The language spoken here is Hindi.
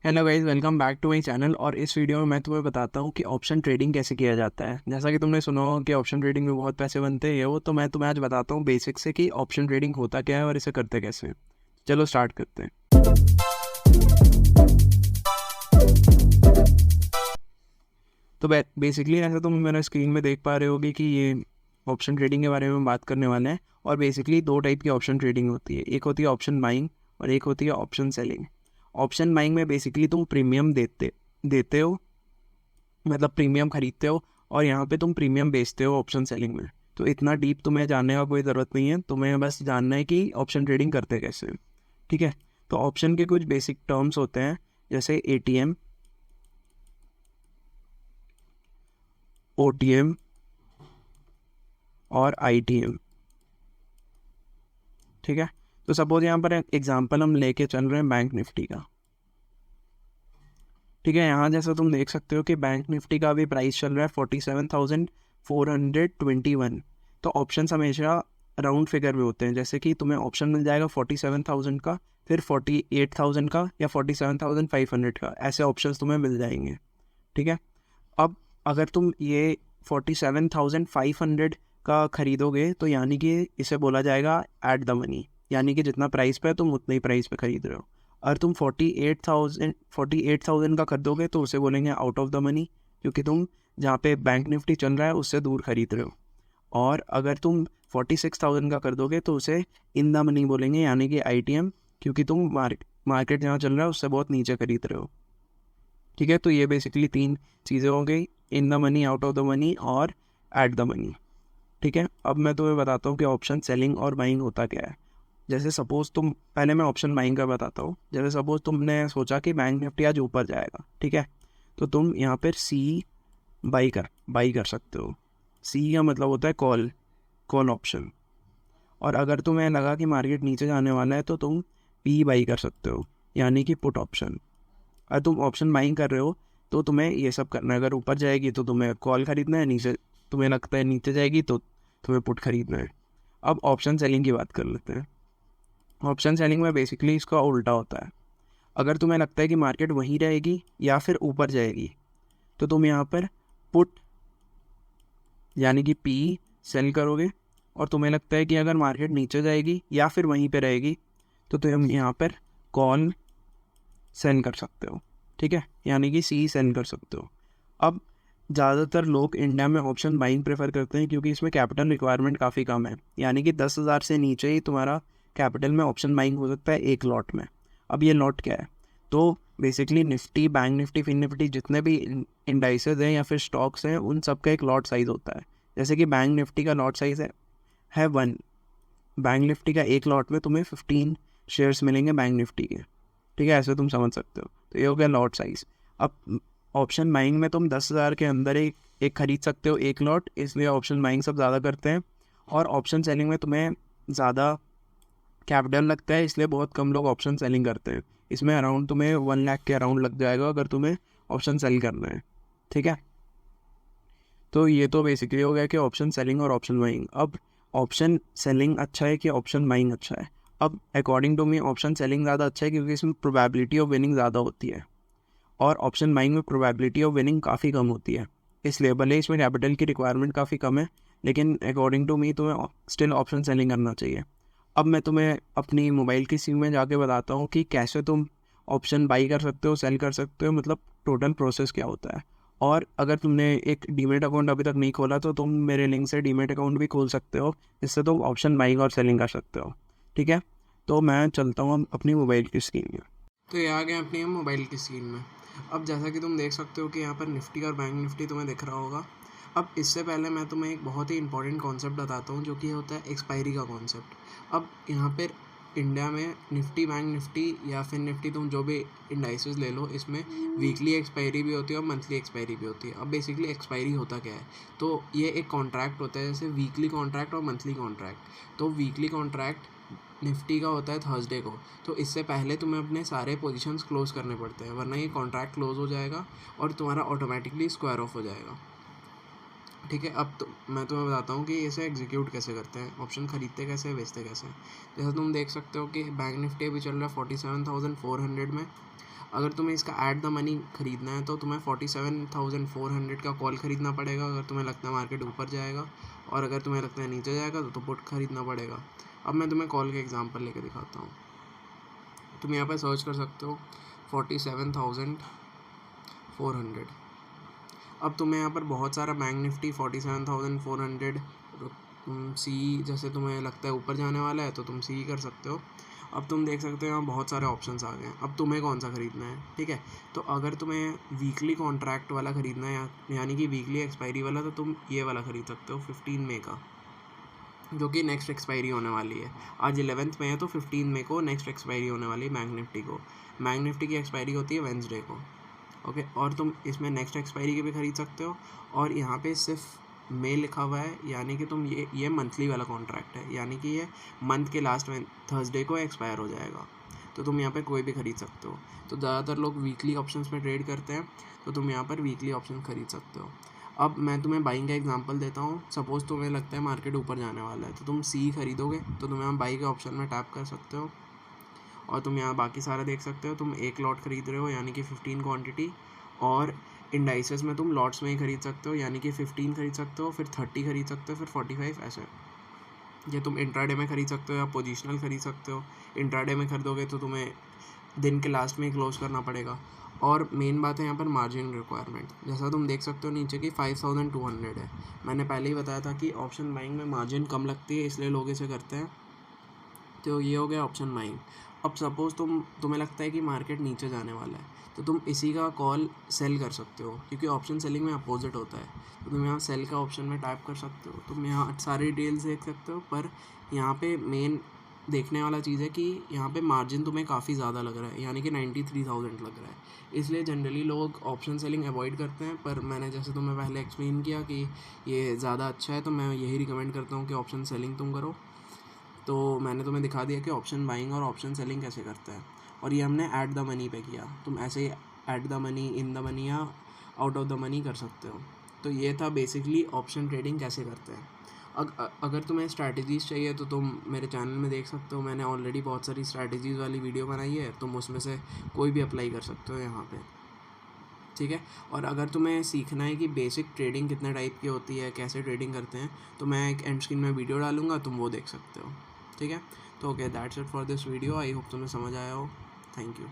Hello guys, welcome back to my channel. और इस वीडियो में मैं तुम्हें बताता हूँ कि ऑप्शन ट्रेडिंग कैसे किया जाता है। जैसा कि तुमने सुना होगा कि ऑप्शन ट्रेडिंग में बहुत पैसे बनते हैं, ये वो। तो मैं तुम्हें आज बताता हूँ बेसिक से कि ऑप्शन ट्रेडिंग होता क्या है और इसे करते कैसे हैं। चलो स्टार्ट करते हैं। तो बेसिकली ऐसा तुम मेरा स्क्रीन में देख पा रहे होगे कि ये ऑप्शन ट्रेडिंग के बारे में बात करने वाले हैं। और बेसिकली दो टाइप की ऑप्शन ट्रेडिंग होती है, एक होती है ऑप्शन बाइंग और एक होती है ऑप्शन सेलिंग। ऑप्शन बाइंग में बेसिकली तुम प्रीमियम देते देते हो, मतलब प्रीमियम खरीदते हो, और यहाँ पे तुम प्रीमियम बेचते हो ऑप्शन सेलिंग में। तो इतना डीप तुम्हें जानने का कोई ज़रूरत नहीं है, तुम्हें बस जानना है कि ऑप्शन ट्रेडिंग करते कैसे हैं। ठीक है। तो ऑप्शन के कुछ बेसिक टर्म्स होते हैं, जैसे एटीएम, ओटीएम और आईटीएम। ठीक है। तो सपोज यहाँ पर एग्जांपल हम लेके चल रहे हैं बैंक निफ्टी का। ठीक है। यहाँ जैसा तुम देख सकते हो कि बैंक निफ्टी का अभी प्राइस चल रहा है 47,421। तो ऑप्शन हमेशा राउंड फिगर में होते हैं, जैसे कि तुम्हें ऑप्शन मिल जाएगा 47,000 का, फिर 48,000 का या 47,500 का, ऐसे ऑप्शन तुम्हें मिल जाएंगे। ठीक है। अब अगर तुम ये 47,500 का खरीदोगे तो यानी कि इसे बोला जाएगा एट द मनी, यानी कि जितना प्राइस पे है तुम उतने ही प्राइस पे खरीद रहे हो। और तुम 48,000 का कर दोगे तो उसे बोलेंगे आउट ऑफ द मनी, क्योंकि तुम जहाँ पे बैंक निफ्टी चल रहा है उससे दूर खरीद रहे हो। और अगर तुम 46,000 का कर दोगे तो उसे इन द मनी बोलेंगे, यानी कि आईटीएम, क्योंकि तुम मार्केट जहाँ चल रहा है उससे बहुत नीचे खरीद रहे हो। ठीक है। तो ये बेसिकली तीन चीज़ें हो गई, इन the money, out of the money और एट द मनी। ठीक है। अब मैं तुम्हें बताता हूँ कि ऑप्शन सेलिंग और बाइंग होता क्या है। जैसे सपोज तुम, पहले मैं ऑप्शन बाइंग का बताता हूँ। जैसे सपोज तुमने सोचा कि बैंक निफ्टी आज ऊपर जाएगा, ठीक है, तो तुम यहाँ पर सी बाई कर सकते हो। सी का मतलब होता है कॉल ऑप्शन। और अगर तुम्हें लगा कि मार्केट नीचे जाने वाला है तो तुम पी बाई कर सकते हो, यानी कि पुट ऑप्शन। अगर तुम ऑप्शन बाइंग कर रहे हो तो तुम्हें ये सब करना है। अगर ऊपर जाएगी तो तुम्हें कॉल खरीदना है, नीचे तुम्हें लगता है नीचे जाएगी तो तुम्हें पुट खरीदना है। अब ऑप्शन सेलिंग की बात कर लेते हैं। ऑप्शन सेलिंग में बेसिकली इसका उल्टा होता है। अगर तुम्हें लगता है कि मार्केट वहीं रहेगी या फिर ऊपर जाएगी तो तुम यहाँ पर पुट यानी कि पी सेल करोगे। और तुम्हें लगता है कि अगर मार्केट नीचे जाएगी या फिर वहीं पे रहेगी तो तुम यहाँ पर कॉल सेल कर सकते हो। ठीक है, यानी कि सी सेल कर सकते हो। अब ज़्यादातर लोग इंडिया में ऑप्शन बाइंग प्रेफर करते हैं क्योंकि इसमें कैपिटल रिक्वायरमेंट काफ़ी कम है, यानी कि 10,000 से नीचे ही तुम्हारा कैपिटल में ऑप्शन बाइंग हो सकता है एक लॉट में। अब ये लॉट क्या है? तो basically Nifty, bank Nifty, fin Nifty, जितने भी इंडाइसेस हैं या फिर स्टॉक्स हैं, उन सब का एक लॉट साइज़ होता है। जैसे कि बैंक निफ्टी का लॉट साइज़ है 1। बैंक निफ्टी का एक लॉट में तुम्हें 15 शेयर्स मिलेंगे बैंक निफ्टी के। ठीक है, ऐसे तुम समझ सकते हो। तो ये हो गया लॉट साइज़। अब ऑप्शन बाइंग में तुम 10,000 के अंदर एक खरीद सकते हो एक लॉट, इसलिए ऑप्शन बाइंग सब ज़्यादा करते हैं। और ऑप्शन सेलिंग में तुम्हें ज़्यादा कैपिटल लगता है, इसलिए बहुत कम लोग ऑप्शन सेलिंग करते हैं। इसमें अराउंड तुम्हें 1 लाख के अराउंड लग जाएगा अगर तुम्हें ऑप्शन सेल करना है। ठीक है। तो ये तो बेसिकली हो गया कि ऑप्शन सेलिंग और ऑप्शन बाइंग। अब ऑप्शन सेलिंग अच्छा है कि ऑप्शन बाइंग अच्छा है? अब according to me option selling ज़्यादा अच्छा है, क्योंकि इसमें प्रोबेबिलिटी ऑफ विनिंग ज़्यादा होती है और ऑप्शन बाइंग में प्रोबेबिलिटी ऑफ विनिंग काफ़ी कम होती है। इसलिए भले इसमें कैपिटल की रिक्वायरमेंट काफ़ी कम है, लेकिन अकॉर्डिंग टू मी तुम्हें स्टिल ऑप्शन सेलिंग करना चाहिए। अब मैं तुम्हें अपनी मोबाइल की स्क्रीन में जाके बताता हूँ कि कैसे तुम ऑप्शन बाई कर सकते हो, सेल कर सकते हो, मतलब टोटल प्रोसेस क्या होता है। और अगर तुमने एक डीमेट अकाउंट अभी तक नहीं खोला तो तुम मेरे लिंक से डीमेट अकाउंट भी खोल सकते हो, जिससे तुम ऑप्शन बाइंग और सेलिंग कर सकते हो। ठीक है। तो मैं चलता हूँ अपनी मोबाइल की स्क्रीन में। तो ये आ गया अपनी मोबाइल की स्क्रीन में। अब जैसा कि तुम देख सकते हो कि यहाँ पर निफ्टी और बैंक निफ्टी तुम्हें दिख रहा होगा। अब इससे पहले मैं तुम्हें एक बहुत ही इंपॉर्टेंट कॉन्सेप्ट बताता हूँ, जो कि होता है एक्सपायरी का कॉन्सेप्ट। अब यहाँ पर इंडिया में निफ्टी, बैंक निफ्टी या फिर निफ्टी, तुम जो भी इंडाइसेस ले लो, इसमें वीकली एक्सपायरी भी होती है और मंथली एक्सपायरी भी होती है। अब बेसिकली एक्सपायरी होता क्या है? तो ये एक कॉन्ट्रैक्ट होता है, जैसे वीकली कॉन्ट्रैक्ट और मंथली कॉन्ट्रैक्ट। तो वीकली कॉन्ट्रैक्ट निफ्टी का होता है थर्सडे को, तो इससे पहले तुम्हें अपने सारे पोजीशंस क्लोज करने पड़ते हैं, वरना ये कॉन्ट्रैक्ट क्लोज हो जाएगा और तुम्हारा ऑटोमेटिकली स्क्वायर ऑफ हो जाएगा। ठीक है। अब तो मैं तुम्हें बताता हूँ कि इसे एग्जीक्यूट कैसे करते हैं, ऑप्शन खरीदते कैसे, बेचते कैसे। जैसे तुम देख सकते हो कि बैंक निफ्टी अभी चल रहा है 47,400 में। अगर तुम्हें इसका ऐट द मनी ख़रीदना है तो तुम्हें 47,400 का कॉल ख़रीदना पड़ेगा अगर तुम्हें लगता है मार्केट ऊपर जाएगा, और अगर तुम्हें लगता है नीचे जाएगा तो पुट ख़रीदना पड़ेगा। अब मैं तुम्हें कॉल के एग्जांपल लेके दिखाता हूँ। तुम यहाँ पे सर्च कर सकते हो 47,400। अब तुम्हें यहाँ पर बहुत सारा बैंक निफ्टी 47,400 सी, जैसे तुम्हें लगता है ऊपर जाने वाला है तो तुम सी कर सकते हो। अब तुम देख सकते हो यहाँ बहुत सारे ऑप्शंस आ गए हैं। अब तुम्हें कौन सा ख़रीदना है, ठीक है। तो अगर तुम्हें वीकली कॉन्ट्रैक्ट वाला ख़रीदना है यानी कि वीकली एक्सपायरी वाला, तो तुम ये वाला ख़रीद सकते हो 15 मई का, जो कि नेक्स्ट एक्सपायरी होने वाली है। आज 11 मई है तो 15 मई को नेक्स्ट एक्सपायरी होने वाली है बैंक निफ्टी को। बैंक निफ्टी की एक्सपायरी होती है वेंसडे को, ओके। और तुम इसमें नेक्स्ट एक्सपायरी के भी ख़रीद सकते हो। और यहाँ पे सिर्फ मे लिखा हुआ है, यानी कि तुम ये मंथली वाला कॉन्ट्रैक्ट है, यानी कि ये मंथ के लास्ट थर्सडे को एक्सपायर हो जाएगा। तो तुम यहाँ पे कोई भी ख़रीद सकते हो। तो ज़्यादातर लोग वीकली ऑप्शंस में ट्रेड करते हैं, तो तुम यहाँ पर वीकली ऑप्शन ख़रीद सकते हो। अब मैं तुम्हें बाइंग का एग्जांपल देता हूँ। सपोज़ तुम्हें लगता है मार्केट ऊपर जाने वाला है, तो तुम सी खरीदोगे, तो तुम यहाँ बाई के ऑप्शन में टैप कर सकते हो और तुम यहाँ बाकी सारा देख सकते हो। तुम एक लॉट ख़रीद रहे हो यानी कि 15 क्वांटिटी, और इंडाइसेस में तुम लॉट्स में ही ख़रीद सकते हो, यानी कि 15 खरीद सकते हो, फिर 30 खरीद सकते हो, फिर 45, ऐसे। ये तुम इंट्राडे में ख़रीद सकते हो या पोजिशनल ख़रीद सकते हो। इंट्राडे में खरीदोगे तो तुम्हें दिन के लास्ट में ही क्लोज करना पड़ेगा। और मेन बात है यहाँ पर मार्जिन रिक्वायरमेंट। जैसा तुम देख सकते हो नीचे की 5200 है। मैंने पहले ही बताया था कि ऑप्शन बाइंग में मार्जिन कम लगती है, इसलिए लोग इसे करते हैं। तो ये हो गया ऑप्शन बाइंग। अब सपोज़ तुम्हें लगता है कि मार्केट नीचे जाने वाला है, तो तुम इसी का कॉल सेल कर सकते हो, क्योंकि ऑप्शन सेलिंग में अपोजिट होता है। तो तुम यहाँ सेल का ऑप्शन में टाइप कर सकते हो। तुम यहाँ सारी डिटेल्स देख सकते हो, पर यहाँ पे मेन देखने वाला चीज़ है कि यहाँ पे मार्जिन तुम्हें काफ़ी ज़्यादा लग रहा है, यानी कि 93,000 लग रहा है। इसलिए जनरली लोग ऑप्शन सेलिंग अवॉइड करते हैं, पर मैंने जैसे तुम्हें पहले एक्सप्लेन किया कि ये ज़्यादा अच्छा है, तो मैं यही रिकमेंड करता हूँ कि ऑप्शन सेलिंग तुम करो। तो मैंने तुम्हें दिखा दिया कि ऑप्शन बाइंग और ऑप्शन सेलिंग कैसे करते हैं, और ये हमने ऐट द मनी पे किया। तुम ऐसे ही at the money, in the money या आउट ऑफ द मनी कर सकते हो। तो ये था बेसिकली ऑप्शन ट्रेडिंग कैसे करते हैं। अगर तुम्हें स्ट्रैटेजीज़ चाहिए तो तुम मेरे चैनल में देख सकते हो। मैंने ऑलरेडी बहुत सारी स्ट्रैटेजीज़ वाली वीडियो बनाई है, तुम उसमें से कोई भी अप्लाई कर सकते हो यहाँ पे, ठीक है। और अगर तुम्हें सीखना है कि बेसिक ट्रेडिंग कितने टाइप की होती है, कैसे ट्रेडिंग करते हैं, तो मैं एक एंड स्क्रीन में वीडियो डालूंगा, तुम वो देख सकते हो, ठीक है। तो okay, that's it for this video. I hope तुम्हें समझ आया हो। Thank you.